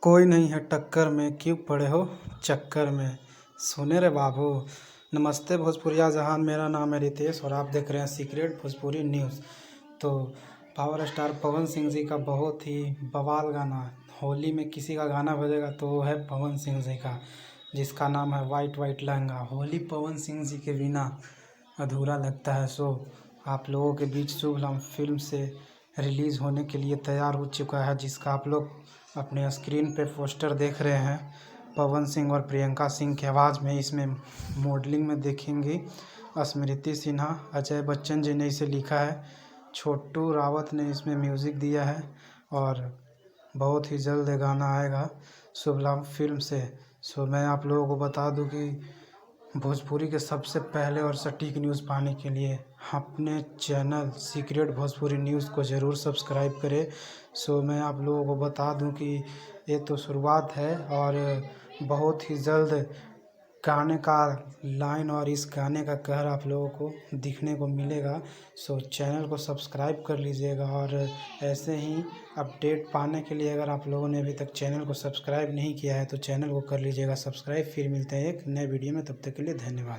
कोई नहीं है टक्कर में, क्यों पड़े हो चक्कर में। सुने रे बाबू। नमस्ते भोजपुरिया जहान, मेरा नाम है रितेश और आप देख रहे हैं सीक्रेट भोजपुरी न्यूज़। तो पावर स्टार पवन सिंह जी का बहुत ही बवाल गाना, होली में किसी का गाना बजेगा तो वो है पवन सिंह जी का, जिसका नाम है वाइट वाइट लहंगा। होली पवन सिंह जी के बिना अधूरा लगता है। सो आप लोगों के बीच शुभलम फिल्म से रिलीज़ होने के लिए तैयार हो चुका है, जिसका आप लोग अपने स्क्रीन पे पोस्टर देख रहे हैं। पवन सिंह और प्रियंका सिंह की आवाज़ में इसमें मॉडलिंग में देखेंगी स्मृति सिन्हा। अजय बच्चन जी ने इसे लिखा है, छोटू रावत ने इसमें म्यूज़िक दिया है और बहुत ही जल्द ये गाना आएगा शुभलम फिल्म से। सो मैं आप लोगों को बता दूं कि भोजपुरी के सबसे पहले और सटीक न्यूज़ पाने के लिए अपने चैनल सीक्रेट भोजपुरी न्यूज़ को ज़रूर सब्सक्राइब करें। सो मैं आप लोगों को बता दूं कि ये तो शुरुआत है और बहुत ही जल्द गाने का लाइन और इस गाने का कहर आप लोगों को दिखने को मिलेगा। सो चैनल को सब्सक्राइब कर लीजिएगा और ऐसे ही अपडेट पाने के लिए अगर आप लोगों ने अभी तक चैनल को सब्सक्राइब नहीं किया है तो चैनल को कर लीजिएगा सब्सक्राइब। फिर मिलते हैं एक नए वीडियो में, तब तक के लिए धन्यवाद।